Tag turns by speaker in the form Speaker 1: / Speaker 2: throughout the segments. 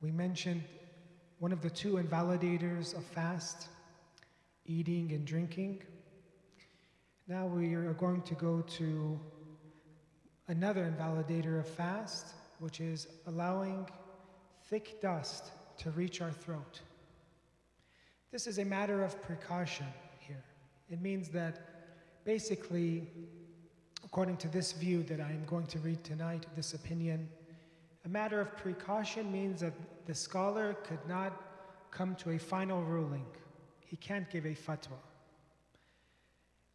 Speaker 1: We mentioned one of the two invalidators of fast, eating and drinking. Now we are going to go to another invalidator of fast, which is allowing thick dust to reach our throat. This is a matter of precaution here. It means that basically, according to this view that I am going to read tonight, this opinion, a matter of precaution means that the scholar could not come to a final ruling. He can't give a fatwa.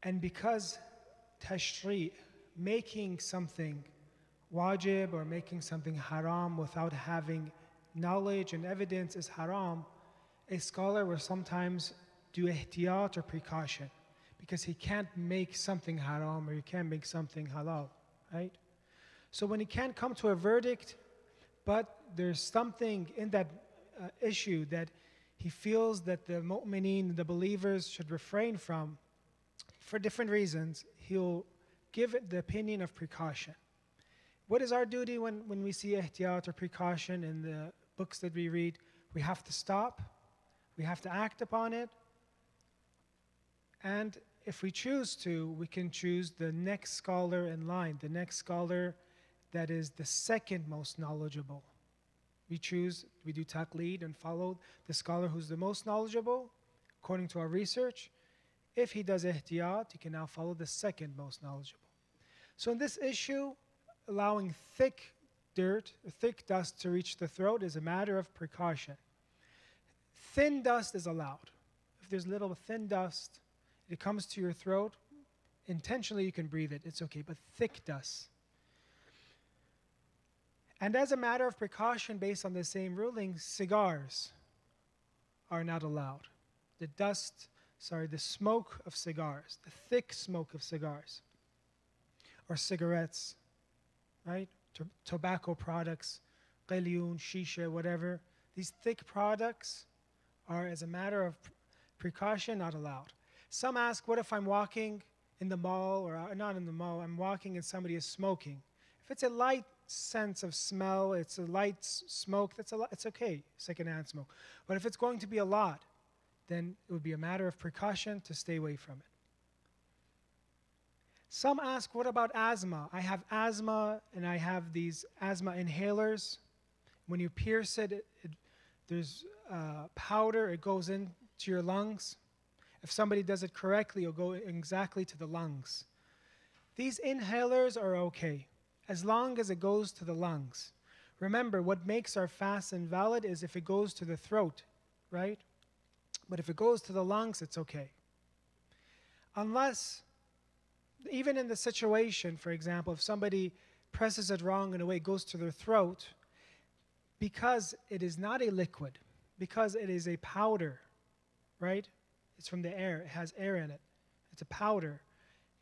Speaker 1: And because tashri', making something wajib or making something haram without having knowledge and evidence is haram, a scholar will sometimes do ihtiyat or precaution because he can't make something haram or he can't make something halal, right? So when he can't come to a verdict, but there's something in that issue that he feels that the mu'mineen, the believers, should refrain from, for different reasons, he'll give it the opinion of precaution. What is our duty when we see ihtiyat or precaution in the books that we read? We have to stop, we have to act upon it, and if we choose to, we can choose the next scholar in line, the next scholar that is the second most knowledgeable. We do taqleed and follow the scholar who's the most knowledgeable, according to our research. If he does ihtiyat, he can now follow the second most knowledgeable. So in this issue, allowing thick dirt, thick dust to reach the throat is a matter of precaution. Thin dust is allowed. If there's little thin dust, it comes to your throat, intentionally you can breathe it, it's okay, but thick dust. And as a matter of precaution based on the same ruling, cigars are not allowed. The smoke of cigars, the thick smoke of cigars, or cigarettes, right? Tobacco products, qalyun, shisha, whatever. These thick products are, as a matter of precaution, not allowed. Some ask, what if I'm walking in the mall, or not in the mall, I'm walking and somebody is smoking? If it's a light sense of smell, it's a light smoke, it's okay, secondhand smoke. But if it's going to be a lot, then it would be a matter of precaution to stay away from it. Some ask, what about asthma? I have asthma and I have these asthma inhalers. When you pierce it, there's powder, it goes into your lungs. If somebody does it correctly, it'll go exactly to the lungs. These inhalers are okay, as long as it goes to the lungs. Remember, what makes our fast invalid is if it goes to the throat, right? But if it goes to the lungs, it's okay. Unless, even in the situation, for example, if somebody presses it wrong in a way, it goes to their throat, because it is not a liquid, because it is a powder, right? It's from the air, it has air in it. It's a powder.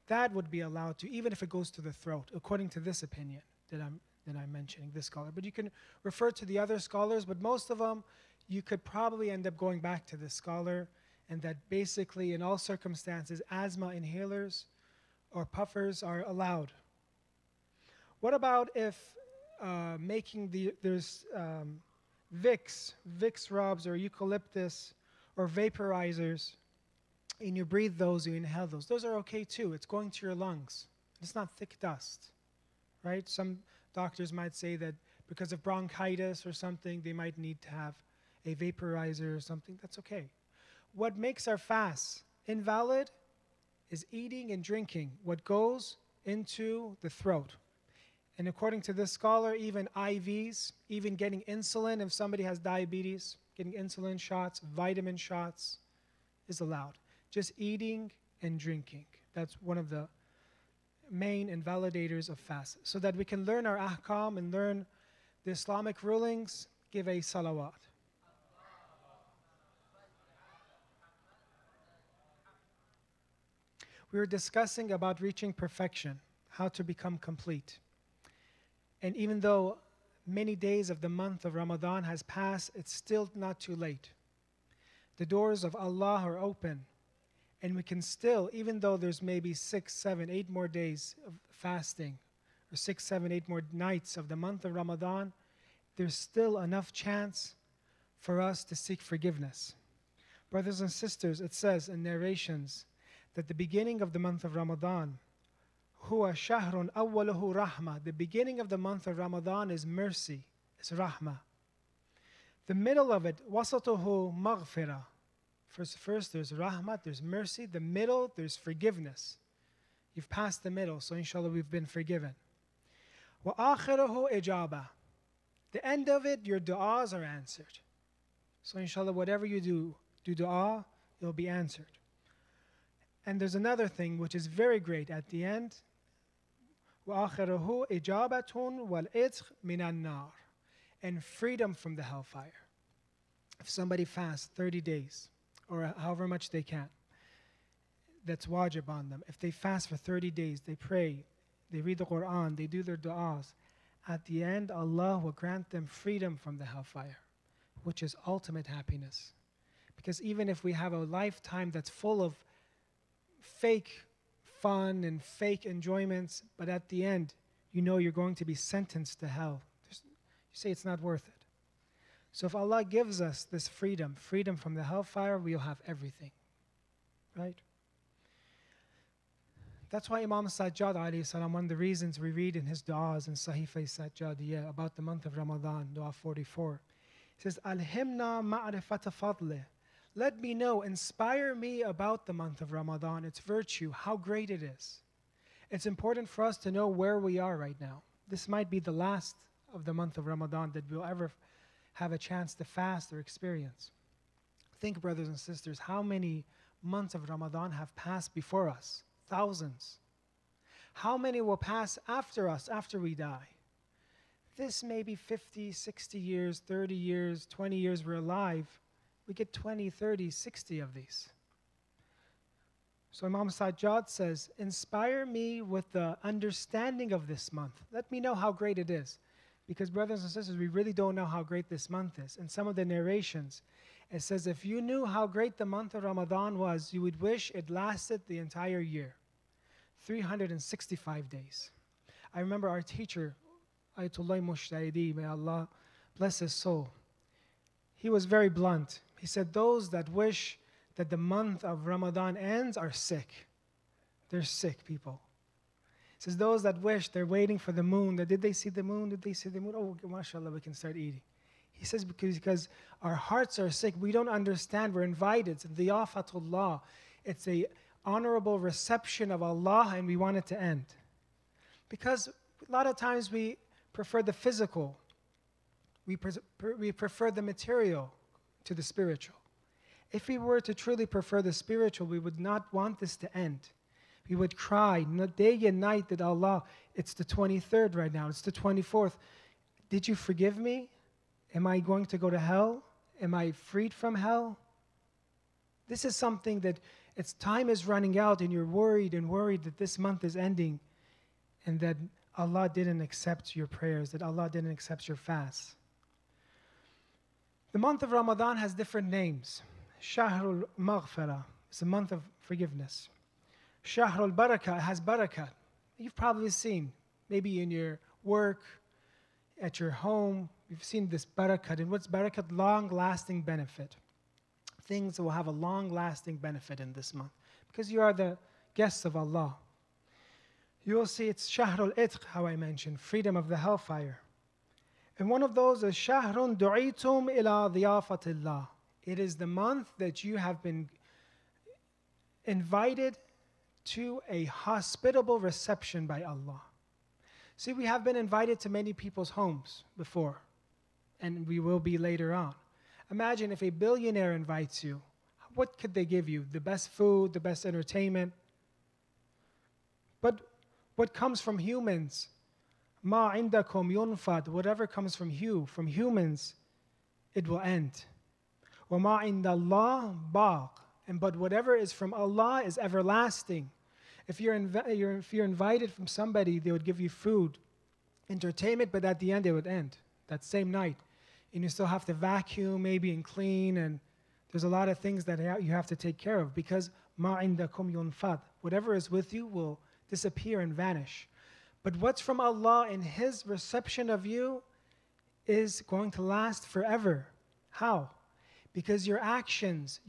Speaker 1: That would be allowed to, even if it goes to the throat, according to this opinion that I'm mentioning, this scholar. But you can refer to the other scholars, but most of them, you could probably end up going back to this scholar, and that basically in all circumstances, asthma inhalers or puffers are allowed. What about if there's Vicks rubs or eucalyptus or vaporizers, and you breathe those, you inhale those. Those are okay too. It's going to your lungs. It's not thick dust, right? Some doctors might say that because of bronchitis or something, they might need to have a vaporizer or something. That's okay. What makes our fast invalid is eating and drinking, what goes into the throat. And according to this scholar, even IVs, even getting insulin, if somebody has diabetes, getting insulin shots, vitamin shots is allowed. Just eating and drinking. That's one of the main invalidators of fast. So that we can learn our ahkam and learn the Islamic rulings, give a salawat. We were discussing about reaching perfection, how to become complete. And even though many days of the month of Ramadan has passed, it's still not too late. The doors of Allah are open. And we can still, even though there's maybe 6, 7, 8 more days of fasting, or 6, 7, 8 more nights of the month of Ramadan, there's still enough chance for us to seek forgiveness. Brothers and sisters, it says in narrations that the beginning of the month of Ramadan, huwa shahrun awwaluhu rahmah, the beginning of the month of Ramadan is mercy, is rahmah. The middle of it, wasatuhu maghfirah. First there's rahmah, there's mercy. The middle, there's forgiveness. You've passed the middle, so inshallah we've been forgiven. Wa akhiruhu ijabah. The end of it, your du'as are answered. So inshallah, whatever you do du'a, it'll be answered. And there's another thing which is very great at the end. وَآخِرُهُ إِجَابَةٌ وَالْإِتْخ مِنَ النَّارِ, and freedom from the hellfire. If somebody fasts 30 days, or however much they can, that's wajib on them. If they fast for 30 days, they pray, they read the Quran, they do their du'as, at the end, Allah will grant them freedom from the hellfire, which is ultimate happiness. Because even if we have a lifetime that's full of fake fun and fake enjoyments, but at the end, you know you're going to be sentenced to hell. You say it's not worth it. So if Allah gives us this freedom from the hellfire, we'll have everything. Right? That's why Imam Sajjad alayhi salam, one of the reasons we read in his du'as in Sahifa Sajjadiyya about the month of Ramadan, Dua 44, he says, Alhimna ma'rifata fadlih. Let me know, inspire me about the month of Ramadan, its virtue, how great it is. It's important for us to know where we are right now. This might be the last of the month of Ramadan that we'll ever have a chance to fast or experience. Think, brothers and sisters, how many months of Ramadan have passed before us? Thousands. How many will pass after us, after we die? This may be 50, 60 years, 30 years, 20 years we're alive. We get 20, 30, 60 of these. So Imam Sajjad says, inspire me with the understanding of this month. Let me know how great it is. Because brothers and sisters, we really don't know how great this month is. In some of the narrations, it says, if you knew how great the month of Ramadan was, you would wish it lasted the entire year. 365 days. I remember our teacher, Ayatollah Mushtahidi, may Allah bless his soul. He was very blunt. He said, those that wish that the month of Ramadan ends are sick. They're sick people. He says, those that wish, they're waiting for the moon. Did they see the moon? Did they see the moon? Oh, mashallah, we can start eating. He says, because our hearts are sick. We don't understand. We're invited. It's diyafatullah. It's a honorable reception of Allah, and we want it to end. Because a lot of times we prefer the physical. We prefer the material to the spiritual. If we were to truly prefer the spiritual, we would not want this to end. We would cry day and night that Allah, it's the 23rd right now, it's the 24th. Did you forgive me? Am I going to go to hell? Am I freed from hell? This is something that time is running out and you're worried that this month is ending and that Allah didn't accept your prayers, that Allah didn't accept your fast. The month of Ramadan has different names. Shahrul Maghfirah is a month of forgiveness. Shahrul Barakah has barakah. You've probably seen, maybe in your work, at your home, you've seen this barakah. And what's barakah? Long-lasting benefit. Things will have a long-lasting benefit in this month because you are the guests of Allah. You will see it's Shahrul Itq, how I mentioned, freedom of the hellfire. And one of those is Shahrun du'itum ila diyafatillah. It is the month that you have been invited to a hospitable reception by Allah. See, we have been invited to many people's homes before, and we will be later on. Imagine if a billionaire invites you. What could they give you? The best food, the best entertainment. But what comes from humans? Ma indakum yunfad. Whatever comes from humans, it will end. Wa ma indallah baq. But whatever is from Allah is everlasting. If you're invited from somebody, they would give you food, entertainment, but at the end it would end that same night. And you still have to vacuum maybe and clean, and there's a lot of things that you have to take care of because ma indakum yunfad. Whatever is with you will disappear and vanish. But what's from Allah in His reception of you, is going to last forever. How? Because your actions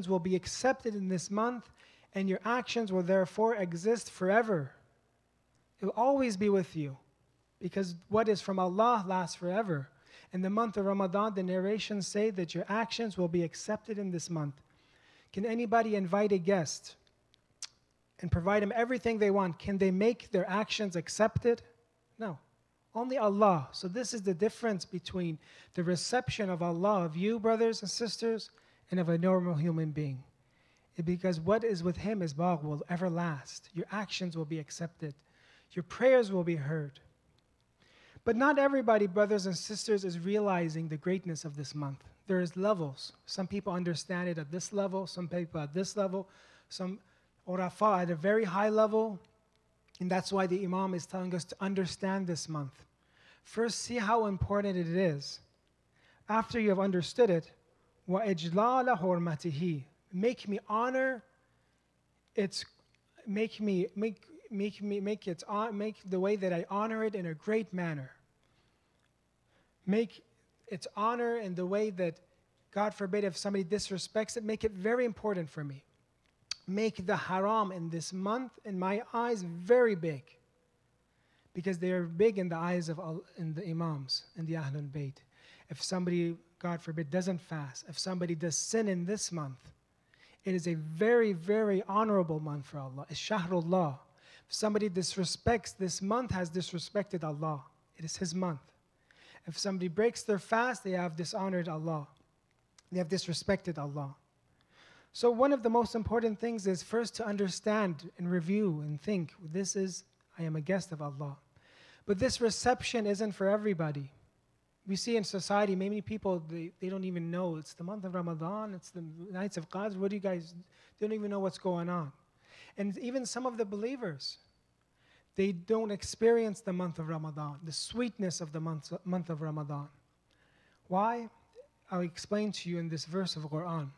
Speaker 1: will be accepted in this month, and your actions will therefore exist forever. It will always be with you, because what is from Allah lasts forever. In the month of Ramadan, the narrations say that your actions will be accepted in this month. Can anybody invite a guest and provide them everything they want? Can they make their actions accepted? No. Only Allah. So this is the difference between the reception of Allah of you, brothers and sisters, and of a normal human being. Because what is with Him is bagh, will ever last. Your actions will be accepted. Your prayers will be heard. But not everybody, brothers and sisters, is realizing the greatness of this month. There is levels. Some people understand it at this level, some people at this level, some urafa at a very high level. And that's why the Imam is telling us to understand this month. First, see how important it is. After you have understood it, وَإِجْلَالَ حُرْمَتِهِ, make me honor its, make the way that I honor it in a great manner. Make its honor in the way that, God forbid, if somebody disrespects it, make it very important for me. Make the haram in this month, in my eyes, very big. Because they are big in the eyes of in the Imams, in the Ahlul Bayt. If somebody, God forbid, doesn't fast, if somebody does sin in this month, it is a very, very honorable month for Allah. It's Shahrullah. If somebody disrespects this month, has disrespected Allah. It is His month. If somebody breaks their fast, they have dishonored Allah. They have disrespected Allah. So one of the most important things is first to understand and review and think, I am a guest of Allah. But this reception isn't for everybody. We see in society, many people, they don't even know. It's the month of Ramadan, it's the nights of Qadr. What do you guys, they don't even know what's going on. And even some of the believers, they don't experience the month of Ramadan, the sweetness of the month of Ramadan. Why? I'll explain to you in this verse of the Quran.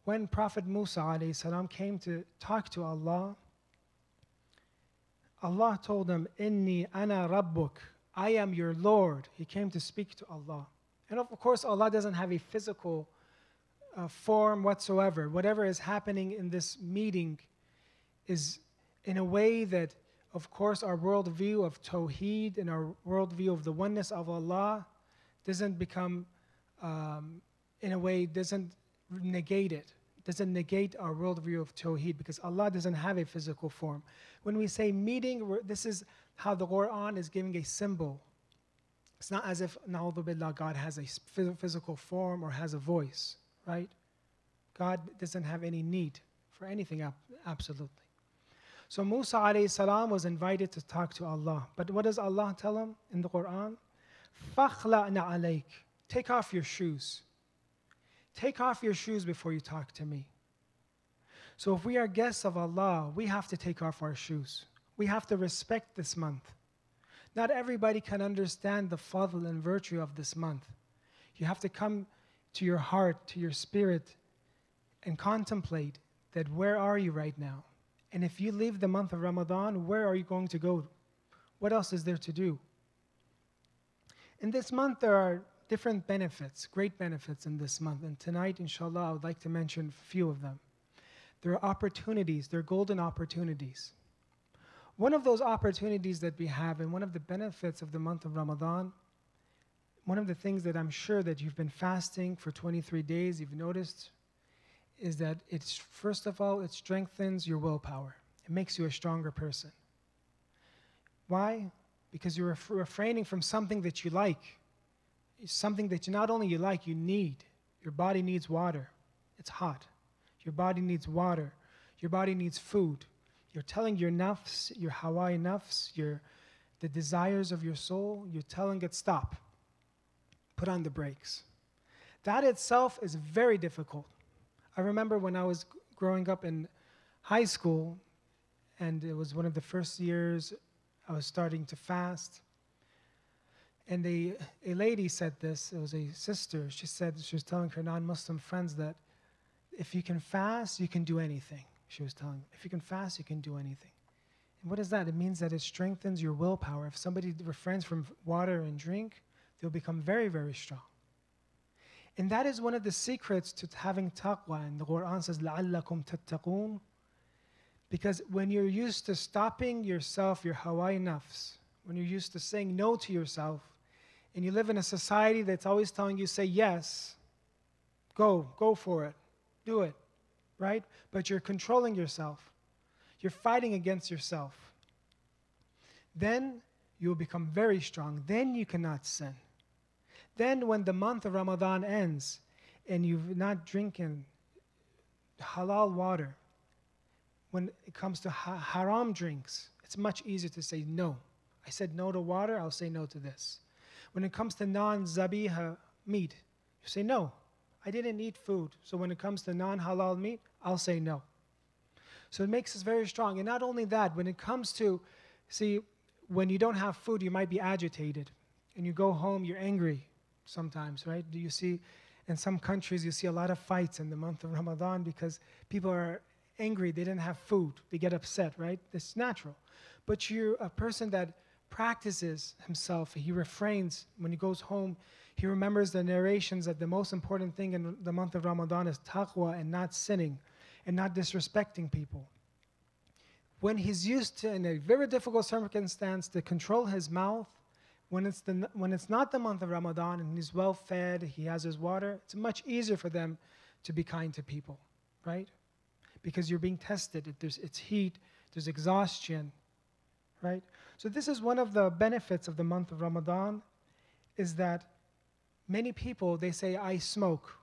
Speaker 1: When Prophet Musa ﷺ came to talk to Allah, Allah told him, Inni ana rabbuk, I am your Lord. He came to speak to Allah. And of course, Allah doesn't have a physical form whatsoever. Whatever is happening in this meeting is in a way that, of course, our worldview of Tawheed and our worldview of the oneness of Allah doesn't become, in a way, doesn't negate it. Doesn't negate our worldview of Tawheed, because Allah doesn't have a physical form. When we say meeting, this is how the Quran is giving a symbol. It's not as if, na'udhu billah, God has a physical form or has a voice, right? God doesn't have any need for anything, absolutely. So Musa alayhi salam was invited to talk to Allah. But what does Allah tell him in the Quran? فَخْلَعْنَ عَلَيْكَ, take off your shoes. Take off your shoes before you talk to me. So if we are guests of Allah, we have to take off our shoes. We have to respect this month. Not everybody can understand the fadl and virtue of this month. You have to come to your heart, to your spirit, and contemplate that where are you right now? And if you leave the month of Ramadan, where are you going to go? What else is there to do? In this month, there are different benefits, great benefits in this month. And tonight, inshallah, I would like to mention a few of them. There are opportunities, there are golden opportunities. One of those opportunities that we have, and one of the benefits of the month of Ramadan, one of the things that I'm sure that you've been fasting for 23 days, you've noticed, is that it's, first of all, it strengthens your willpower. It makes you a stronger person. Why? Because you're refraining from something that you like. It's something that not only you like, you need. Your body needs water. It's hot. Your body needs water. Your body needs food. You're telling your nafs, your Hawaii nafs, the desires of your soul, you're telling it, stop. Put on the brakes. That itself is very difficult. I remember when I was growing up in high school, and it was one of the first years I was starting to fast. And a lady said this, it was a sister, she was telling her non-Muslim friends that if you can fast, you can do anything. She was telling them, if you can fast, you can do anything. And what is that? It means that it strengthens your willpower. If somebody refrains from water and drink, They'll become very, very strong. And that is one of the secrets to having taqwa. And the Quran says, لَعَلَّكُمْ تَتَّقُونَ. Because when you're used to stopping yourself, your hawaii nafs, when you're used to saying no to yourself, and you live in a society that's always telling you, say yes, go for it, do it, right? But you're controlling yourself. You're fighting against yourself. Then you will become very strong. Then you cannot sin. Then when the month of Ramadan ends and you've not drinking halal water, when it comes to haram drinks, it's much easier to say no. I said no to water, I'll say no to this. When it comes to non-zabiha meat, you say no. I didn't eat food, so when it comes to non-halal meat, I'll say no. So it makes us very strong. And not only that, when it comes to, see, when you don't have food, you might be agitated. And you go home, you're angry sometimes, right? Do you see, in some countries, you see a lot of fights in the month of Ramadan because people are angry, they didn't have food, they get upset, right? It's natural. But you're a person that practices himself, he refrains. When he goes home, he remembers the narrations that the most important thing in the month of Ramadan is taqwa and not sinning and not disrespecting people. When he's used to, in a very difficult circumstance, to control his mouth, when it's not the month of Ramadan and he's well fed, he has his water, it's much easier for them to be kind to people, right? Because you're being tested. It's heat, there's exhaustion, right? So this is one of the benefits of the month of Ramadan, is that many people, they say, I smoke.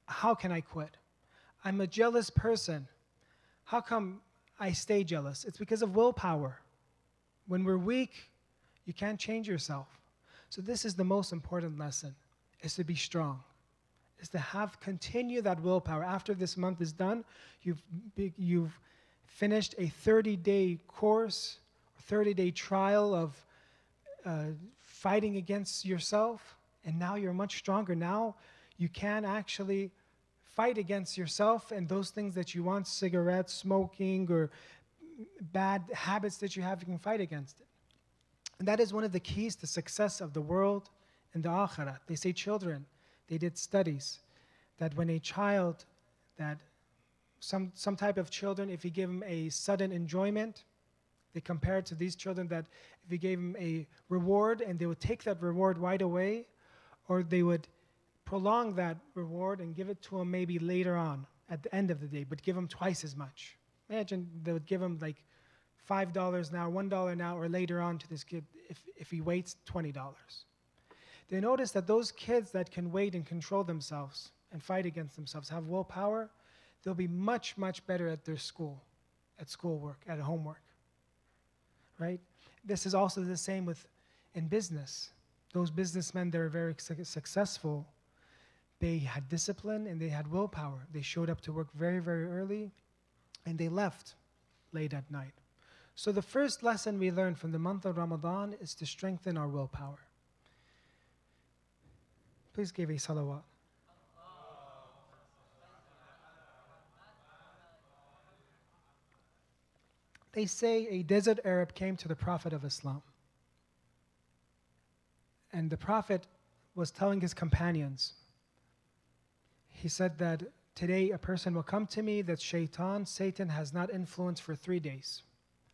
Speaker 1: How can I quit? I'm a jealous person. How come I stay jealous? It's because of willpower. When we're weak, you can't change yourself. So this is the most important lesson, is to be strong, is to continue that willpower. After this month is done, you've finished a 30-day course, 30-day trial of fighting against yourself, and now you're much stronger. Now you can actually fight against yourself and those things that you want, cigarettes, smoking, or bad habits that you have, you can fight against it. And that is one of the keys to success of the world and the akhirah. They say children, they did studies that when a child, that some type of children, if you give them a sudden enjoyment, they compare it to these children that if you gave them a reward and they would take that reward right away, or they would prolong that reward and give it to them maybe later on at the end of the day, but give them twice as much. Imagine they would give them like $5 now, $1 now, or later on to this kid if he waits $20. They notice that those kids that can wait and control themselves and fight against themselves, have willpower, they'll be much, much better at their school, at schoolwork, at homework, right? This is also the same in business. Those businessmen that are very successful, they had discipline and they had willpower. They showed up to work very, very early and they left late at night. So the first lesson we learned from the month of Ramadan is to strengthen our willpower. Please give a salawat. They say a desert Arab came to the Prophet of Islam. And the Prophet was telling his companions, he said that today a person will come to me that Satan has not influenced for 3 days.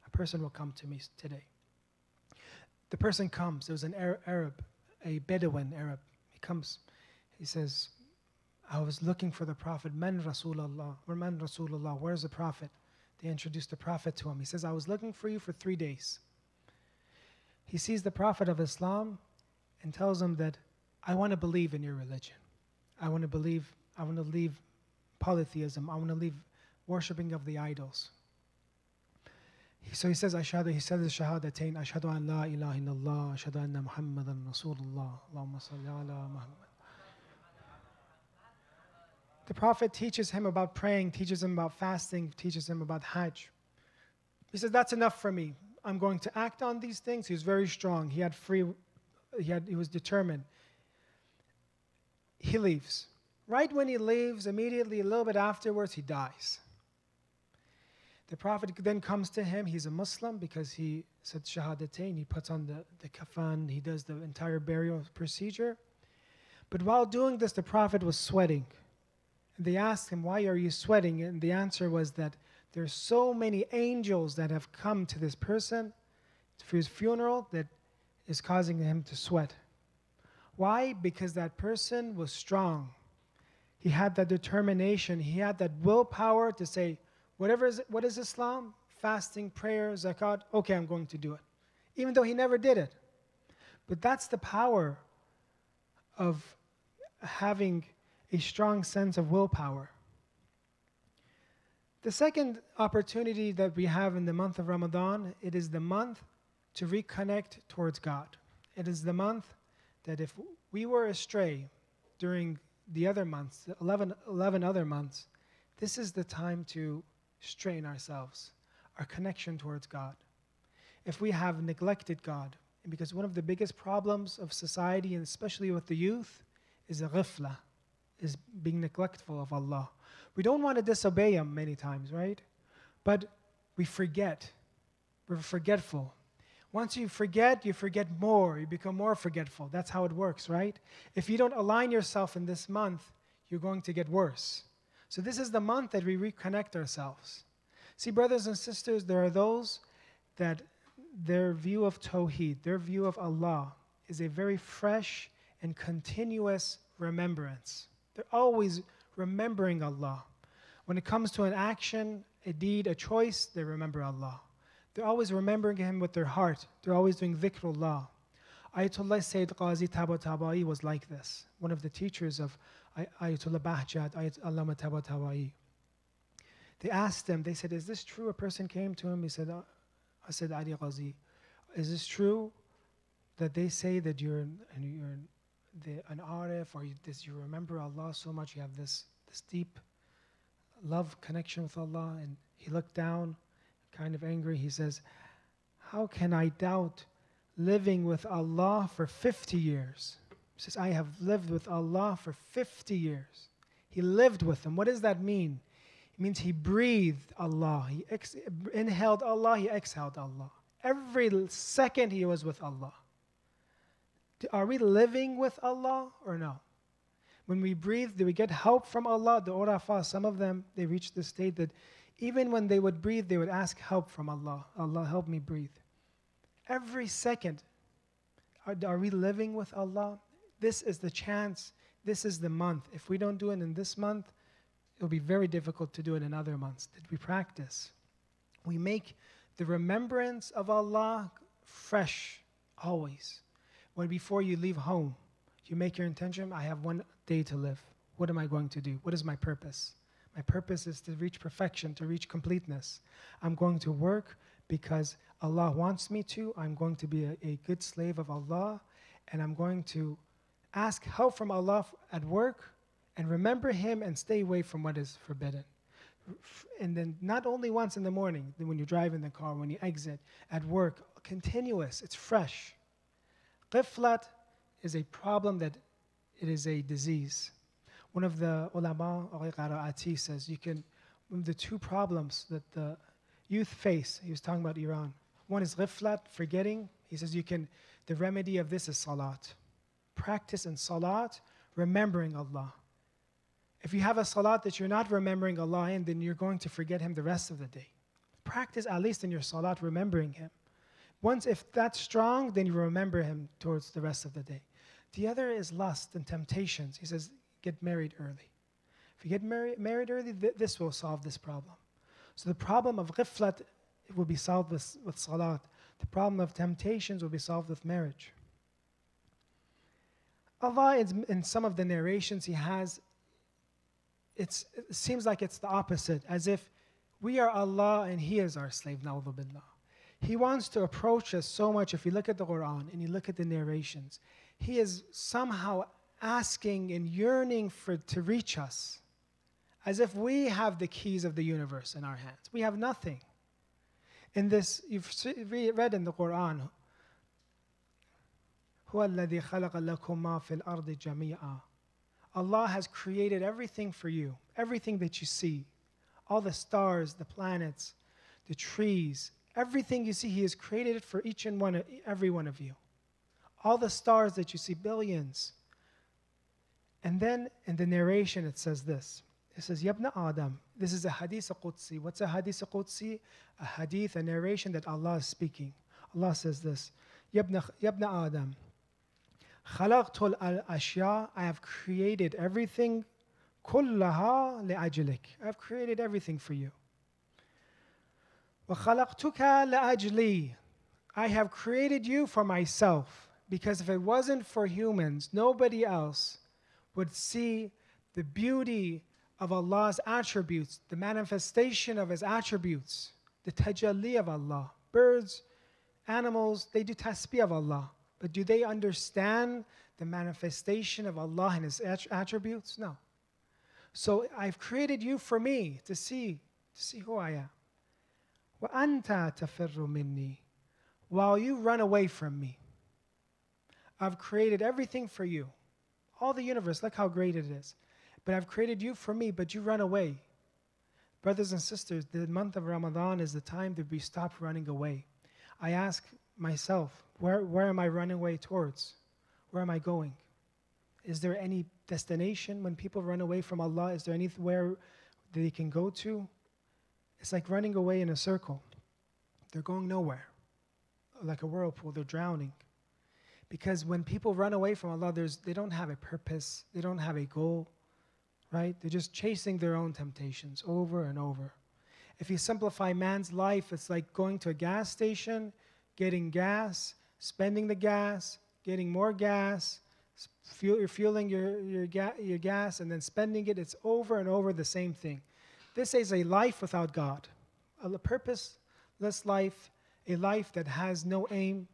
Speaker 1: A person will come to me today. The person comes. There was an Arab, a Bedouin Arab. He comes. He says, I was looking for the Prophet. Man Rasulullah. Or Man Rasulullah. Where's the Prophet? They introduced the Prophet to him. He says, I was looking for you for 3 days. He sees the Prophet of Islam and tells him that I want to believe in your religion. I want to leave polytheism. I want to leave worshipping of the idols. So he says, he said the shahadatain, ashhadu an la ilaha illallah, ashhadu anna Muhammadan Rasulullah, Allahumma salli ala Muhammad. The Prophet teaches him about praying, teaches him about fasting, teaches him about Hajj. He says, that's enough for me. I'm going to act on these things. He was very strong. He was determined. He leaves. Right when he leaves, immediately, a little bit afterwards, he dies. The Prophet then comes to him. He's a Muslim because he said Shahadatain. He puts on the kafan. He does the entire burial procedure. But while doing this, the Prophet was sweating. And they asked him, why are you sweating? And the answer was that there's so many angels that have come to this person for his funeral that is causing him to sweat. Why? Because that person was strong. He had that determination. He had that willpower to say, what is Islam? Fasting, prayer, zakat. Okay, I'm going to do it. Even though he never did it. But that's the power of having a strong sense of willpower. The second opportunity that we have in the month of Ramadan, it is the month to reconnect towards God. It is the month that if we were astray during the other months, the 11 other months, this is the time to straighten ourselves, our connection towards God. If we have neglected God, and because one of the biggest problems of society, and especially with the youth, is a ghifla, is being neglectful of Allah. We don't want to disobey Him many times, right? But we forget. We're forgetful. Once you forget more. You become more forgetful. That's how it works, right? If you don't align yourself in this month, you're going to get worse. So this is the month that we reconnect ourselves. See, brothers and sisters, there are those that their view of Tawheed, their view of Allah, is a very fresh and continuous remembrance. They're always remembering Allah. When it comes to an action, a deed, a choice, they remember Allah. They're always remembering Him with their heart. They're always doing dhikrullah. Ayatollah Sayyid Qazi Tabatabai was like this. One of the teachers of Ayatollah Bahjat, Allama Tabatabai. They asked him, they said, is this true? A person came to him, he said, I said, Ali Qazi, is this true that they say that you're an arif, or you remember Allah so much, you have this deep love connection with Allah? And he looked down, kind of angry. He says, how can I doubt living with Allah for 50 years? He says, I have lived with Allah for 50 years. He lived with Him. What does that mean? It means he breathed Allah. He inhaled Allah, he exhaled Allah. Every second he was with Allah. Are we living with Allah or no? When we breathe, do we get help from Allah? The Urafa, some of them, they reached the state that even when they would breathe, they would ask help from Allah. Allah, help me breathe. Every second, are we living with Allah? This is the chance. This is the month. If we don't do it in this month, it'll be very difficult to do it in other months. That we practice. We make the remembrance of Allah fresh, always. When before you leave home, you make your intention, I have one day to live. What am I going to do? What is my purpose? My purpose is to reach perfection, to reach completeness. I'm going to work because Allah wants me to. I'm going to be a good slave of Allah, and I'm going to ask help from Allah at work and remember Him and stay away from what is forbidden. And then not only once in the morning, then when you drive in the car, when you exit, at work, continuous, it's fresh. Ghiflat is a problem that it is a disease. One of the ulama, Qaraati, says one of the two problems that the youth face, he was talking about Iran. One is ghiflat, forgetting. He says the remedy of this is salat. Practice in salat, remembering Allah. If you have a salat that you're not remembering Allah in, then you're going to forget Him the rest of the day. Practice at least in your salat, remembering Him. Once, if that's strong, then you remember Him towards the rest of the day. The other is lust and temptations. He says, get married early. If you get married early, this will solve this problem. So the problem of ghiflat will be solved with salat. The problem of temptations will be solved with marriage. Allah, in some of the narrations He has, it seems like it's the opposite, as if we are Allah and He is our slave, na'udhu billah. He wants to approach us so much. If you look at the Quran and you look at the narrations, He is somehow asking and yearning to reach us, as if we have the keys of the universe in our hands. We have nothing. In this, you've read in the Quran, هُوَ الَّذِي خَلَقَ لَكُم مَا فِي الْأَرْضِ جَمِيعًا. Allah has created everything for you, everything that you see, all the stars, the planets. the trees, everything you see, He has created it for each and every one of you. All the stars that you see, billions. And then in the narration it says this. It says, Yabna Adam. This is a hadith Qudsi. What's a hadith Qudsi? A hadith, a narration that Allah is speaking. Allah says this. Yabna Adam. Khalaqtul al-ashya. I have created everything. Kullaha li'ajlik. I have created everything for you. Wa khalaqtuka li'ajli. I have created you for myself. Because if it wasn't for humans, nobody else would see the beauty of Allah's attributes, the manifestation of His attributes, the tajalli of Allah. Birds, animals, they do tasbih of Allah. But do they understand the manifestation of Allah and His attributes? No. So I've created you for me, to see who I am. وَأَنْتَ تَفِرُّ مِنِّي. While you run away from me. I've created everything for you. All the universe, look how great it is. But I've created you for me, but you run away. Brothers and sisters, the month of Ramadan is the time that we stop running away. I ask myself, where am I running away towards? Where am I going? Is there any destination when people run away from Allah? Is there anywhere they can go to? It's like running away in a circle. They're going nowhere. Like a whirlpool, they're drowning. Because when people run away from Allah, they don't have a purpose. They don't have a goal. Right? They're just chasing their own temptations over and over. If you simplify man's life, it's like going to a gas station, getting gas, spending the gas, getting more gas, fueling your gas, and then spending it. It's over and over the same thing. This is a life without God, a purposeless life, a life that has no aim.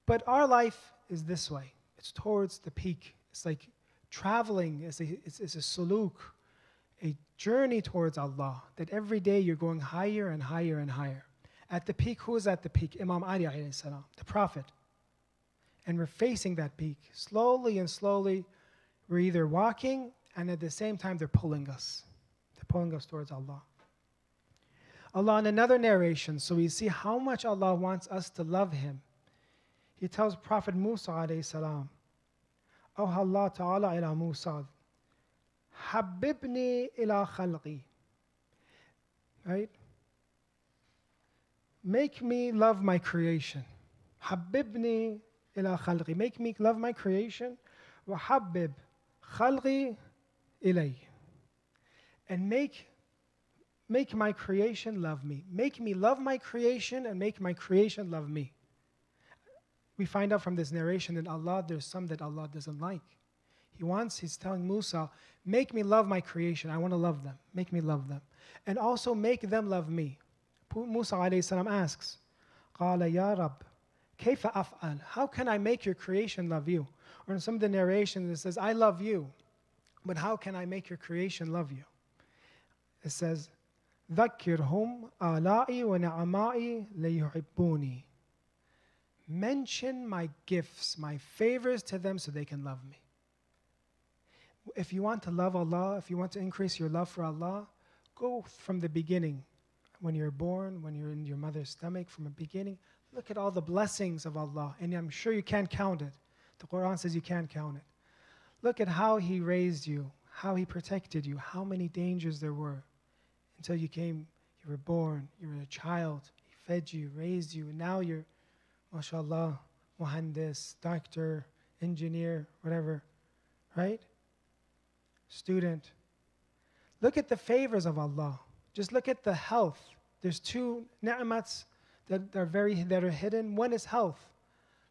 Speaker 1: But our life is this way. It's towards the peak. It's like traveling is a suluk, a journey towards Allah, that every day you're going higher and higher and higher. At the peak, who is at the peak? Imam Ali alayhi salam, the Prophet. And we're facing that peak. Slowly and slowly, we're either walking, and at the same time, they're pulling us. They're pulling us towards Allah. Allah, in another narration, so we see how much Allah wants us to love Him. He tells Prophet Musa alayhi salam, أوحى الله تعالى إلى موسى حببني إلى خلقي. Right? Make me love my creation. حببني إلى خلقي. Make me love my creation. وحبب خلقي إلي. And make my creation love me. Make me love my creation and make my creation love me. We find out from this narration that Allah, there's some that Allah doesn't like. He's telling Musa, make me love my creation. I want to love them. Make me love them. And also make them love me. Musa alayhi salam asks, قَالَ يَا رَبِّ كَيْفَ أَفْعَلْ. How can I make your creation love you? Or in some of the narrations it says, I love you, but how can I make your creation love you? It says, ذَكِّرْهُمْ آلَائِي وَنَعَمَائِي لَيُحِبُّونِي. Mention my gifts, my favors to them so they can love me. If you want to love Allah, if you want to increase your love for Allah, go from the beginning. When you're born, when you're in your mother's stomach, from the beginning, look at all the blessings of Allah. And I'm sure you can't count it. The Quran says you can't count it. Look at how He raised you, how He protected you, how many dangers there were. Until you were born, you were a child, He fed you, raised you, and now you're MashaAllah, muhandis, doctor, engineer, whatever, right? Student. Look at the favors of Allah. Just look at the health. There's two ni'mats that are hidden. One is health.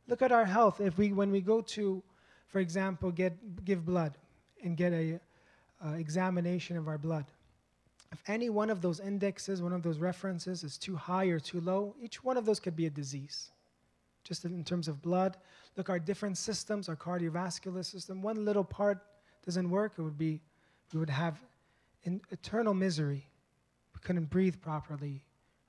Speaker 1: Look at our health. When we go to, for example, give blood and get a examination of our blood. If any one of those indexes, one of those references is too high or too low, each one of those could be a disease. Just in terms of blood, look, our different systems, our cardiovascular system, one little part doesn't work, we would have eternal misery. We couldn't breathe properly,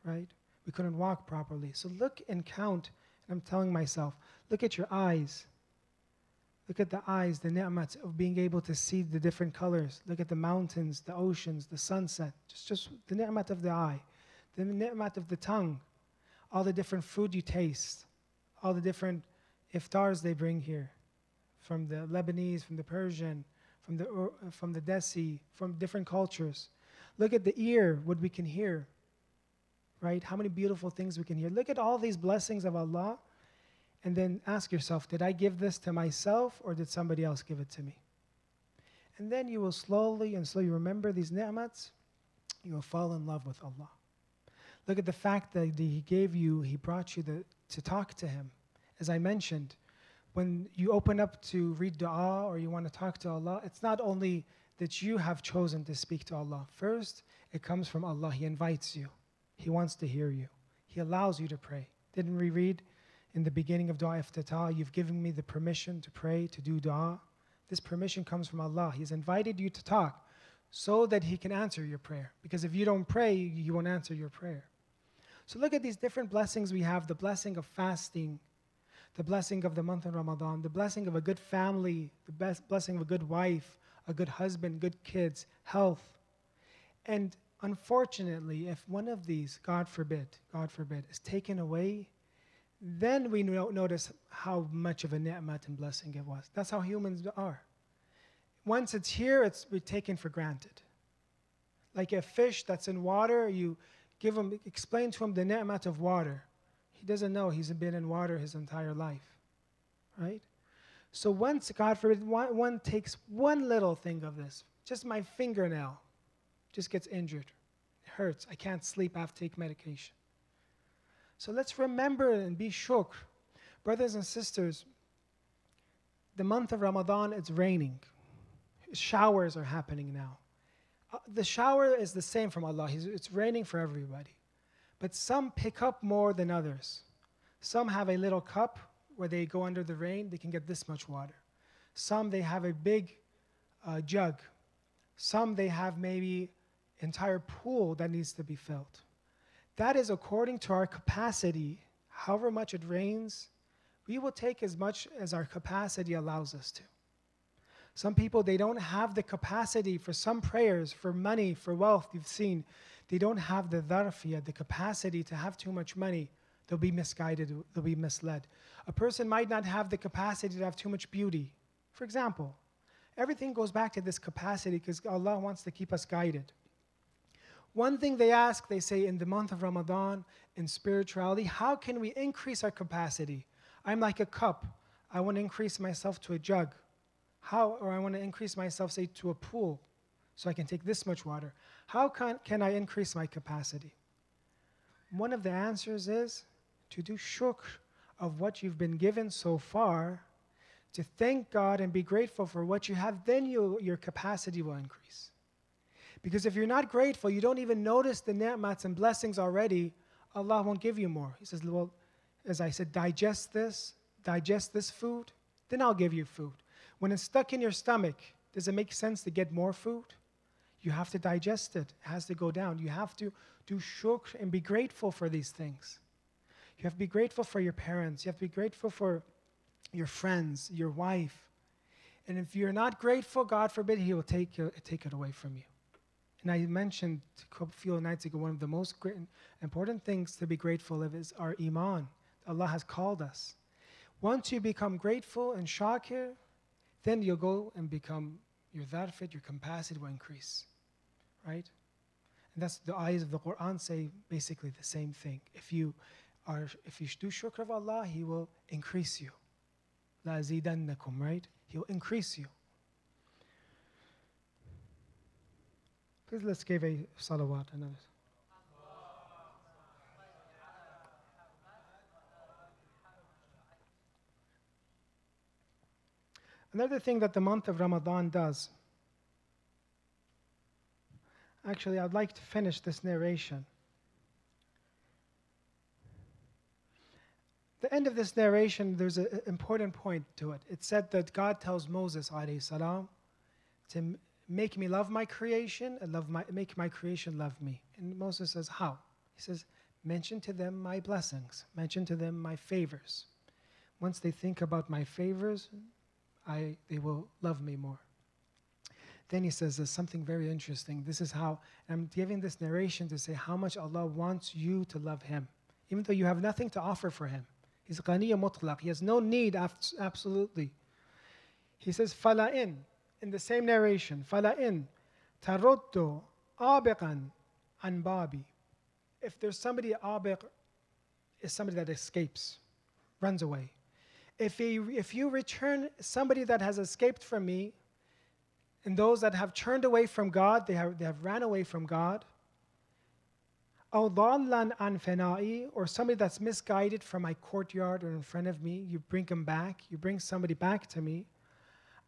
Speaker 1: right? We couldn't walk properly. So look and count, and I'm telling myself, look at your eyes. Look at the eyes, the ni'mat of being able to see the different colors. Look at the mountains, the oceans, the sunset, just the ni'mat of the eye. the ni'mat of the tongue, all the different food you taste, all the different iftars they bring here, from the Lebanese, from the Persian, from the Desi, from different cultures. Look at the ear, what we can hear, right? How many beautiful things we can hear. Look at all these blessings of Allah, and then ask yourself, did I give this to myself or did somebody else give it to me? And then you will slowly remember these ni'mats. You will fall in love with Allah. Look at the fact that He brought you to talk to Him. As I mentioned, when you open up to read dua or you want to talk to Allah, it's not only that you have chosen to speak to Allah. First, it comes from Allah. He invites you. He wants to hear you. He allows you to pray. Didn't we read in the beginning of Dua Iftitah, you've given me the permission to pray, to do dua? This permission comes from Allah. He's invited you to talk so that He can answer your prayer. Because if you don't pray, He won't answer your prayer. So look at these different blessings we have. The blessing of fasting, the blessing of the month of Ramadan, the blessing of a good family, the blessing of a good wife, a good husband, good kids, health. And unfortunately, if one of these, God forbid, is taken away, then we notice how much of a ni'mat and blessing it was. That's how humans are. Once it's here, it's taken for granted. Like a fish that's in water, you explain to him the ni'mat of water. He doesn't know. He's been in water his entire life, right? So once, God forbid, one takes one little thing of this, just my fingernail just gets injured. It hurts. I can't sleep. I have to take medication. So let's remember and be shukr. Brothers and sisters, the month of Ramadan, it's raining. Showers are happening now. The shower is the same from Allah. It's raining for everybody. But some pick up more than others. Some have a little cup where they go under the rain, they can get this much water. Some, they have a big jug. Some, they have maybe entire pool that needs to be filled. That is according to our capacity. However much it rains, we will take as much as our capacity allows us to. Some people, they don't have the capacity for some prayers, for money, for wealth. You've seen, they don't have the dharfiyah, the capacity to have too much money. They'll be misguided, they'll be misled. A person might not have the capacity to have too much beauty. For example, everything goes back to this capacity because Allah wants to keep us guided. One thing they ask, they say in the month of Ramadan, in spirituality, how can we increase our capacity? I'm like a cup. I want to increase myself to a jug. Or I want to increase myself, say, to a pool so I can take this much water. How can I increase my capacity? One of the answers is to do shukr of what you've been given so far, to thank God and be grateful for what you have, then your capacity will increase. Because if you're not grateful, you don't even notice the ni'mats and blessings already, Allah won't give you more. He says, well, as I said, digest this food, then I'll give you food. When it's stuck in your stomach, does it make sense to get more food? You have to digest it. It has to go down. You have to do shukr and be grateful for these things. You have to be grateful for your parents. You have to be grateful for your friends, your wife. And if you're not grateful, God forbid, He will take it away from you. And I mentioned a few nights ago, one of the most important things to be grateful of is our iman. Allah has called us. Once you become grateful and shakir, then you'll go and become, your dharfit, your capacity will increase, right? And that's the ayahs of the Quran say basically the same thing. If you do shukr of Allah, He will increase you. La azidannakum, right? He will increase you. Please let's give a salawat. Another thing that the month of Ramadan does, actually I'd like to finish this narration. The end of this narration, there's an important point to it. It said that God tells Moses alayhi salam to make me love my creation and make my creation love me. And Moses says, how? He says, mention to them my blessings, mention to them my favors. Once they think about my favors, they will love me more. Then he says there's something very interesting. This is how, I'm giving this narration to say how much Allah wants you to love Him. Even though you have nothing to offer for Him. He's Ghaniya Mutlaq. He has no need, absolutely. He says, فَلَئِن, in the same narration, فَلَئِن تَرُدُّ آبِقًا عَنْ بَابِي. If there's somebody, abiq is somebody that escapes, runs away. If you return somebody that has escaped from me, and those that have turned away from God, they have ran away from God, أو ضالا عن فنائي, or somebody that's misguided from my courtyard or in front of me, you bring him back, you bring somebody back to me.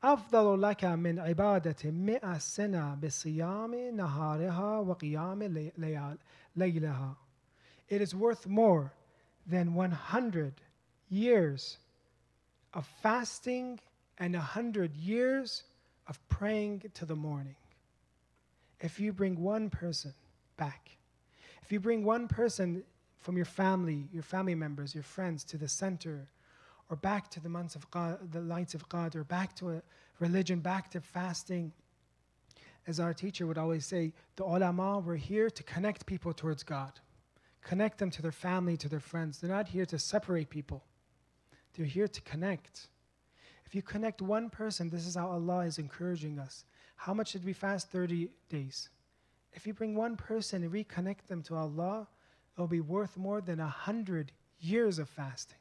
Speaker 1: أفضل لك من عبادة 100 سنة بصيام نهارها وقيام ليلها. It is worth more than 100 years of fasting and 100 years of praying to the morning. If you bring one person back, if you bring one person from your family members, your friends to the center, or back to the months of God, the lights of God, or back to a religion, back to fasting, as our teacher would always say, the ulama were here to connect people towards God, connect them to their family, to their friends. They're not here to separate people. They're here to connect. If you connect one person, this is how Allah is encouraging us. How much did we fast? 30 days. If you bring one person and reconnect them to Allah, it will be worth more than 100 years of fasting.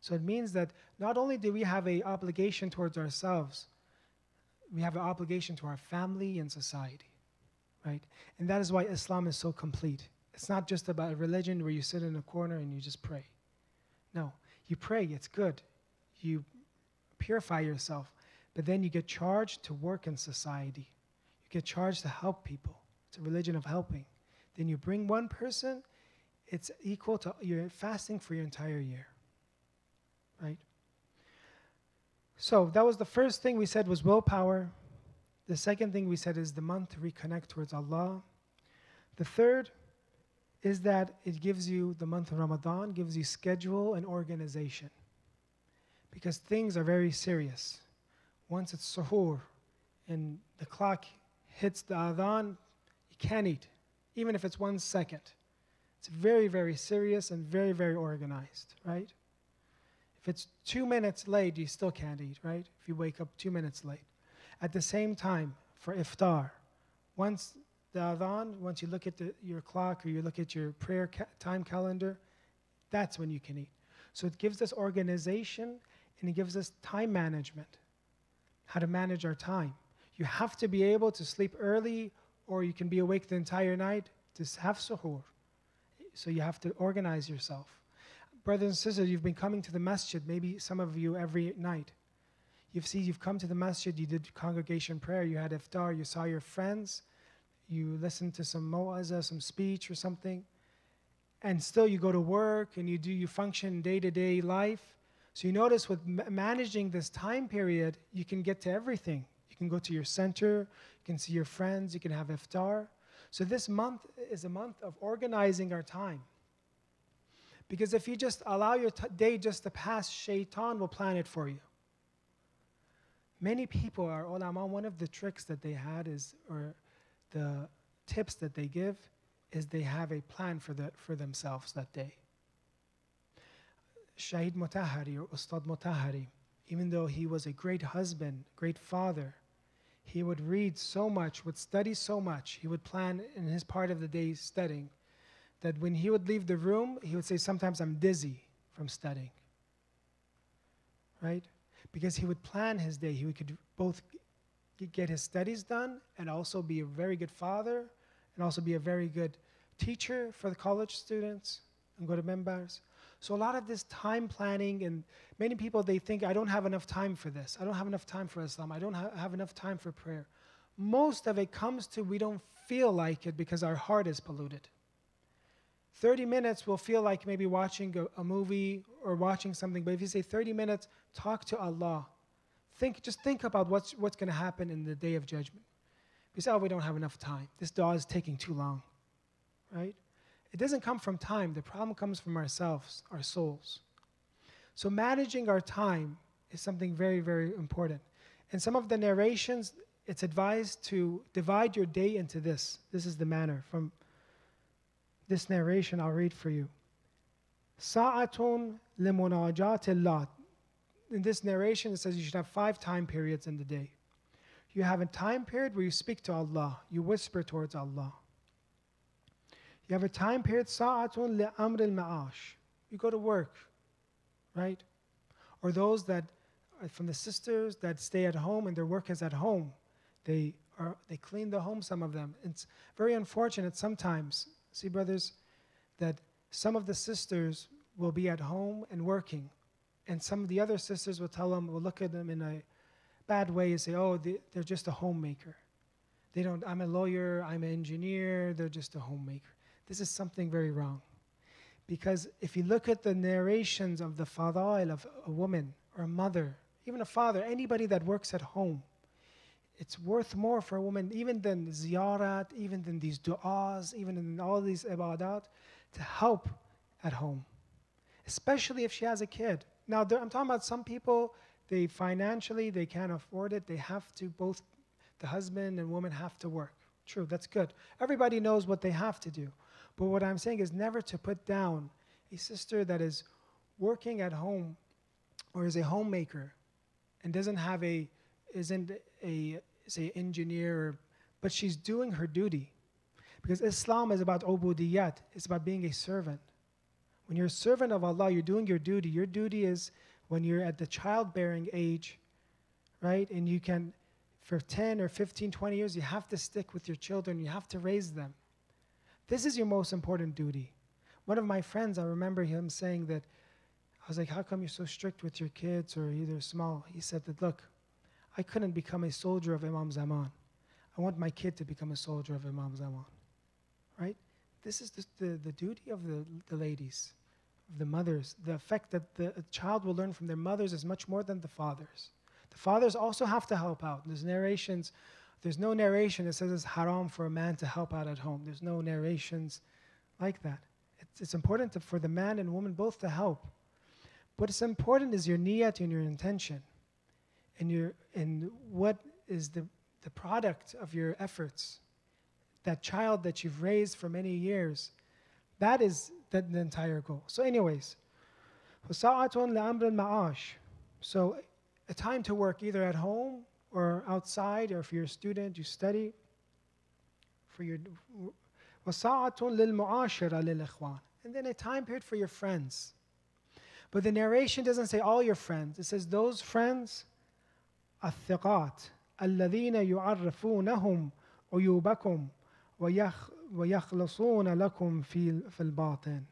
Speaker 1: So it means that not only do we have an obligation towards ourselves, we have an obligation to our family and society, right? And that is why Islam is so complete. It's not just about a religion where you sit in a corner and you just pray. No, you pray, it's good. You purify yourself, but then you get charged to work in society. You get charged to help people. It's a religion of helping. Then you bring one person, it's equal to your fasting for your entire year, right? So that was the first thing we said was willpower. The second thing we said is the month to reconnect towards Allah. The third is that it gives you, the month of Ramadan gives you schedule and organization. Because things are very serious. Once it's suhoor and the clock hits the adhan, you can't eat, even if it's 1 second. It's very, very serious and very, very organized, right? If it's 2 minutes late, you still can't eat, right? If you wake up 2 minutes late. At the same time, for iftar, once the adhan, once you look at your clock or you look at your prayer time calendar, that's when you can eat. So it gives us organization and it gives us time management, how to manage our time. You have to be able to sleep early or you can be awake the entire night to have suhoor. So you have to organize yourself. Brothers and sisters, you've been coming to the masjid, maybe some of you every night. You've come to the masjid, you did congregation prayer, you had iftar, you saw your friends, you listened to some mu'azzah, some speech or something, and still you go to work and you function day-to-day life. So you notice with managing this time period, you can get to everything. You can go to your center, you can see your friends, you can have iftar. So this month is a month of organizing our time. Because if you just allow your day just to pass, shaitan will plan it for you. Many people are ulama, one of the tricks that they had is, or the tips that they give, is they have a plan for themselves that day. Shaheed Mutahari or Ustad Mutahari, even though he was a great husband, great father, he would read so much, would study so much, he would plan in his part of the day studying, that when he would leave the room, he would say, sometimes I'm dizzy from studying. Right? Because he would plan his day. He could both get his studies done and also be a very good father and also be a very good teacher for the college students and go to members. So a lot of this time planning, and many people, they think, I don't have enough time for this. I don't have enough time for Islam. I don't have enough time for prayer. Most of it comes to we don't feel like it because our heart is polluted. 30 minutes will feel like maybe watching a movie or watching something, but if you say 30 minutes, talk to Allah. Just think about what's going to happen in the day of judgment. You say, oh, we don't have enough time. This dua is taking too long, right? It doesn't come from time. The problem comes from ourselves, our souls. So managing our time is something very, very important. And some of the narrations, it's advised to divide your day into this. This is the manner. From this narration, I'll read for you. Sa'atun limunajat Allah. In this narration, it says you should have 5 time periods in the day. You have a time period where you speak to Allah. You whisper towards Allah. You have a time period, sa'atun li'amr al-ma'ash. You go to work, right? Or those that, from the sisters that stay at home and their work is at home. They clean the home, some of them. It's very unfortunate sometimes, see brothers, that some of the sisters will be at home and working. And some of the other sisters will look at them in a bad way and say, oh, they're just a homemaker. I'm a lawyer, I'm an engineer, they're just a homemaker. This is something very wrong. Because if you look at the narrations of the fadail of a woman or a mother, even a father, anybody that works at home, it's worth more for a woman even than ziyarat, even than these du'as, even in all these ibadat, to help at home. Especially if she has a kid. Now, I'm talking about some people, they can't afford it. They have to, both the husband and woman have to work. True, that's good. Everybody knows what they have to do. But what I'm saying is never to put down a sister that is working at home or is a homemaker and isn't a engineer, but she's doing her duty. Because Islam is about ubudiyat. It's about being a servant. When you're a servant of Allah, you're doing your duty. Your duty is when you're at the childbearing age, right? And you can, for 10 or 15, 20 years, you have to stick with your children. You have to raise them. This is your most important duty. One of my friends, I remember him saying that, I was like, how come you're so strict with your kids or either small? He said that, look, I couldn't become a soldier of Imam Zaman. I want my kid to become a soldier of Imam Zaman, right? This is the duty of the ladies, of the mothers. The effect that the child will learn from their mothers is much more than the fathers. The fathers also have to help out. There's no narration that says it's haram for a man to help out at home. There's no narrations like that. It's important for the man and woman both to help. What's important is your niyat and your intention, and what is the product of your efforts. That child that you've raised for many years, that is the entire goal. So anyways, so a time to work either at home or outside, or if you're a student, you study. And then a time period for your friends. But the narration doesn't say all your friends. It says those friends, الثقات الذين يعرفونهم عيوبكم ويخلصون لكم في الباطن.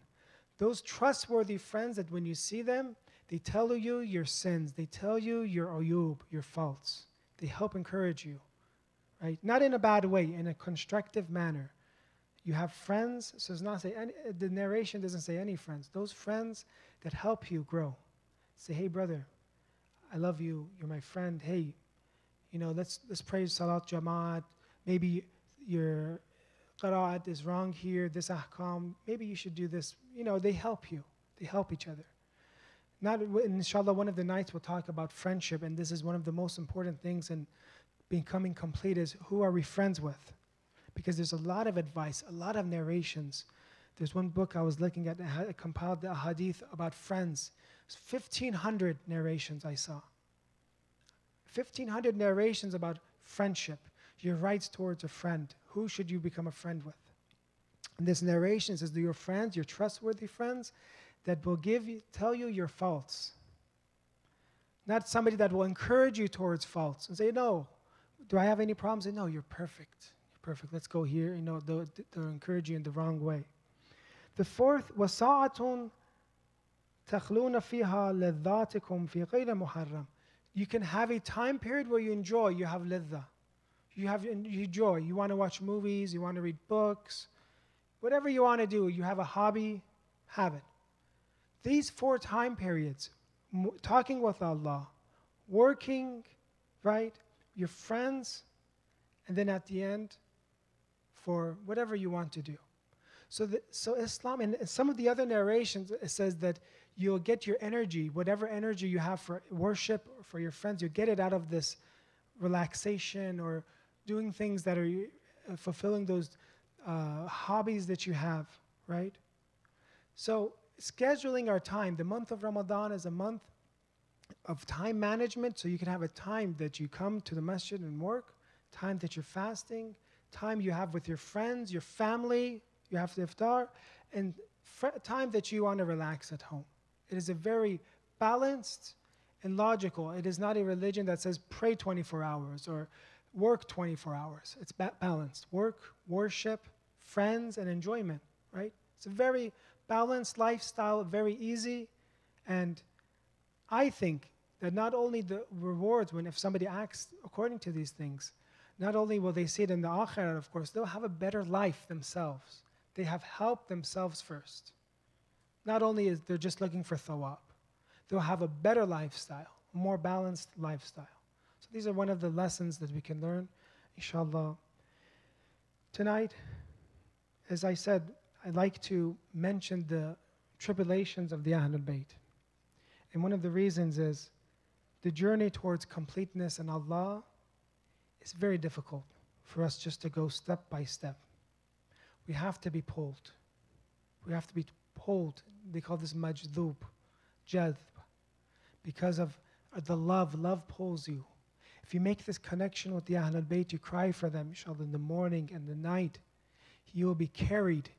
Speaker 1: Those trustworthy friends that when you see them, they tell you your sins. They tell you your uyub, your faults. They help encourage you, right? Not in a bad way, in a constructive manner. You have friends, so it's not the narration doesn't say any friends. Those friends that help you grow. Say, hey brother, I love you. You're my friend. Hey, let's pray Salat Jamaat. Maybe your qira'at is wrong here. This ahkam. Maybe you should do this. They help you. They help each other. Inshallah, one of the nights we'll talk about friendship, and this is one of the most important things in becoming complete is who are we friends with? Because there's a lot of advice, a lot of narrations. There's one book I was looking at that compiled the hadith about friends. 1,500 narrations I saw. 1,500 narrations about friendship, your rights towards a friend. Who should you become a friend with? And this narration says, your friends, your trustworthy friends, that will tell you your faults. Not somebody that will encourage you towards faults and say, no, do I have any problems? Say, no, you're perfect. You're perfect. Let's go here. They'll encourage you in the wrong way. The fourth, وَسَاعَةٌ تَخْلُونَ فِيهَا لَذَّاتِكُمْ فِي غَيْرِ مُحَرَّمٍ. You can have a time period where you enjoy, you have ladha. You enjoy. You want to watch movies, you want to read books, whatever you want to do, you have a hobby, have it. These 4 time periods, talking with Allah, working, right, your friends, and then at the end, for whatever you want to do. So Islam, and some of the other narrations, it says that you'll get your energy, whatever energy you have for worship, for your friends, you'll get it out of this relaxation or doing things that are fulfilling those hobbies that you have, right? So scheduling our time, the month of Ramadan is a month of time management, so you can have a time that you come to the masjid and work, time that you're fasting, time you have with your friends, your family, you have the iftar, and time that you want to relax at home. It is a very balanced and logical. It is not a religion that says pray 24 hours or work 24 hours. It's balanced. Work, worship, friends, and enjoyment, right? It's a very balanced lifestyle, very easy. And I think that not only the rewards, if somebody acts according to these things, not only will they see it in the akhirah, of course, they'll have a better life themselves. They have helped themselves first. Not only is they're just looking for thawab, they'll have a better lifestyle, a more balanced lifestyle. So these are one of the lessons that we can learn, inshallah. Tonight, as I said, I'd like to mention the tribulations of the Ahlul Bayt. And one of the reasons is the journey towards completeness in Allah is very difficult for us just to go step by step. We have to be pulled. We have to be pulled. They call this majdhub, jadb, because of the love. Love pulls you. If you make this connection with the Ahlul Bayt, you cry for them, inshallah, in the morning and the night, you will be carried.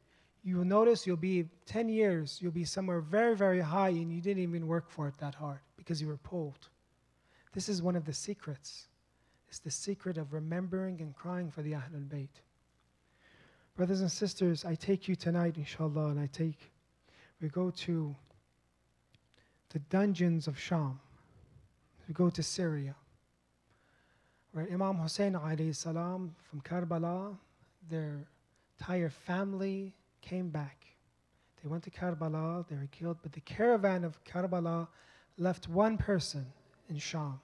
Speaker 1: You will notice you'll be 10 years, you'll be somewhere very, very high and you didn't even work for it that hard because you were pulled. This is one of the secrets. It's the secret of remembering and crying for the Ahlul Bayt. Brothers and sisters, I take you tonight, inshallah, and we go to the dungeons of Sham. We go to Syria, where Imam Hussein alayhi salam from Karbala, their entire family came back. They went to Karbala, they were killed, but the caravan of Karbala left one person in Sham,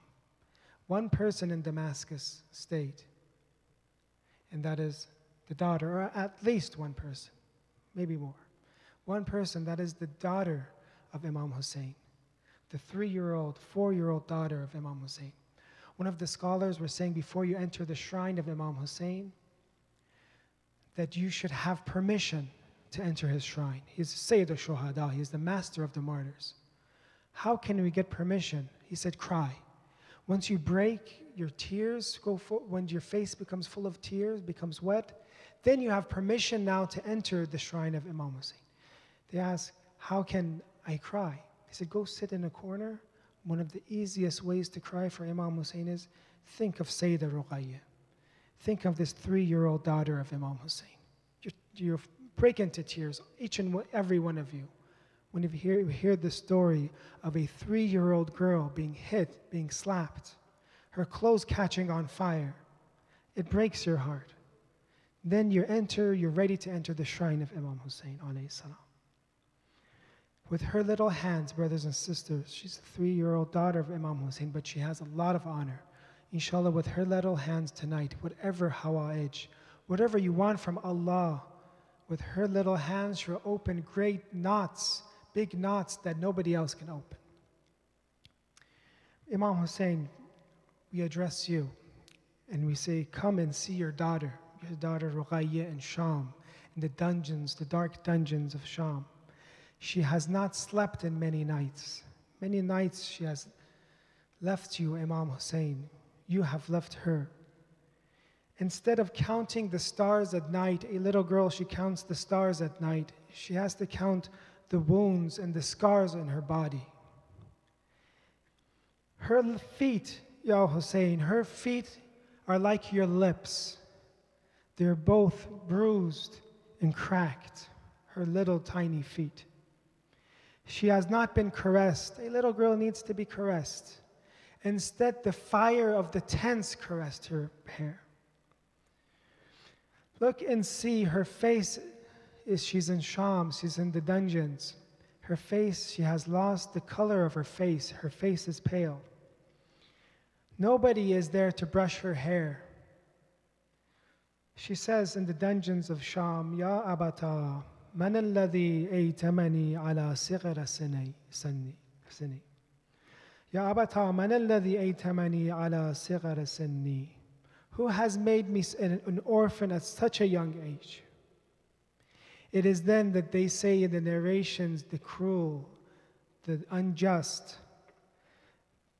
Speaker 1: one person in Damascus state, and that is the daughter, or at least one person, maybe more. One person, that is the daughter of Imam Hussein, the 3-year-old, 4-year-old daughter of Imam Hussein. One of the scholars were saying before you enter the shrine of Imam Hussein, that you should have permission to enter his shrine. He's Sayyid al-Shuhada, he's the master of the martyrs. How can we get permission? He said, cry. Once you break, your tears when your face becomes full of tears, becomes wet, then you have permission now to enter the shrine of Imam Hussein. They asked, how can I cry? He said, go sit in a corner. One of the easiest ways to cry for Imam Hussein is think of Sayyida Ruqayyah. Think of this 3-year-old daughter of Imam Hussein. You break into tears, each and every one of you. When you hear the story of a 3-year-old girl being hit, being slapped, her clothes catching on fire, it breaks your heart. Then you're ready to enter the shrine of Imam Hussein alayhi salam. With her little hands, brothers and sisters, she's a 3-year-old daughter of Imam Hussein, but she has a lot of honor. Inshallah, with her little hands tonight, whatever hawa'ij, whatever you want from Allah, with her little hands, she'll open great knots, big knots that nobody else can open. Imam Hussein, we address you and we say, come and see your daughter Ruqayyah in Sham, in the dungeons, the dark dungeons of Sham. She has not slept in many nights. Many nights she has left you, Imam Hussein. You have left her. Instead of counting the stars at night, a little girl, she counts the stars at night. She has to count the wounds and the scars in her body. Her feet, Ya Hussein, her feet are like your lips. They're both bruised and cracked, her little tiny feet. She has not been caressed. A little girl needs to be caressed. Instead, the fire of the tents caressed her hair. Look and see her face. She's in Sham, she's in the dungeons. Her face, she has lost the color of her face. Her face is pale. Nobody is there to brush her hair. She says in the dungeons of Sham, Ya Abata, man alladhi aytamani ala sighra sini. Ya Abata, man alladhi aytamani ala sighar sinni. Who has made me an orphan at such a young age? It is then that they say in the narrations, the cruel, the unjust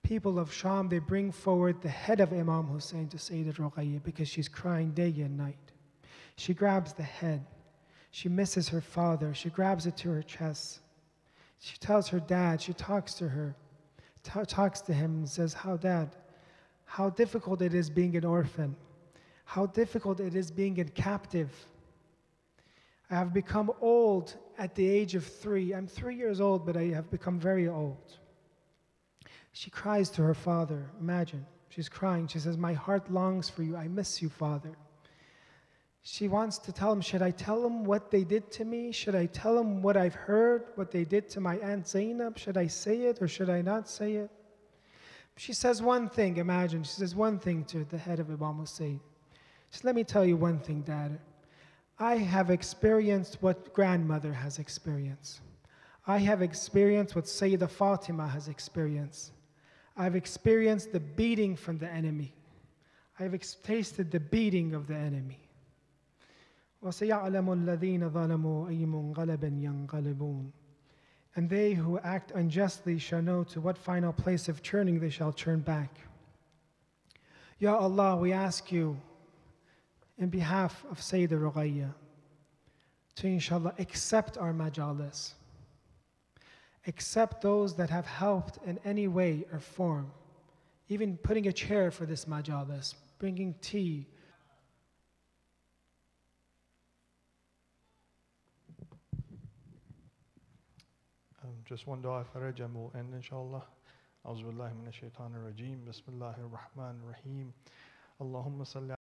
Speaker 1: people of Sham, they bring forward the head of Imam Hussein to Sayyid Ruqayya because she's crying day and night. She grabs the head. She misses her father. She grabs it to her chest. She tells her dad, she talks to her, talks to him and says, Dad, how difficult it is being an orphan. How difficult it is being a captive. I have become old at the age of 3. I'm 3 years old, but I have become very old. She cries to her father. Imagine, she's crying. She says, my heart longs for you. I miss you, Father. She wants to tell him, should I tell him what they did to me? Should I tell him what I've heard, what they did to my Aunt Zainab? Should I say it or should I not say it? She says one thing, imagine, she says one thing to the head of Imam Hussein. She says, let me tell you one thing, Dad. I have experienced what grandmother has experienced. I have experienced what Sayyidah Fatima has experienced. I've experienced the beating from the enemy. I've tasted the beating of the enemy. وَسَيَعْلَمُ الَّذِينَ ظَلَمُوا أَيْ مُنْقَلَبٍ يَنْقَلِبُونَ. And they who act unjustly shall know to what final place of turning they shall turn back. Ya Allah, we ask you, in behalf of Sayyida Ruqayya, to inshallah accept our majalis. Accept those that have helped in any way or form. Even putting a chair for this majalis, bringing tea.
Speaker 2: Just one dua for Rajab will end inshallah. أعوذ بالله من الشيطان الرجيم. بسم الله الرحمن الرحيم. اللهم صل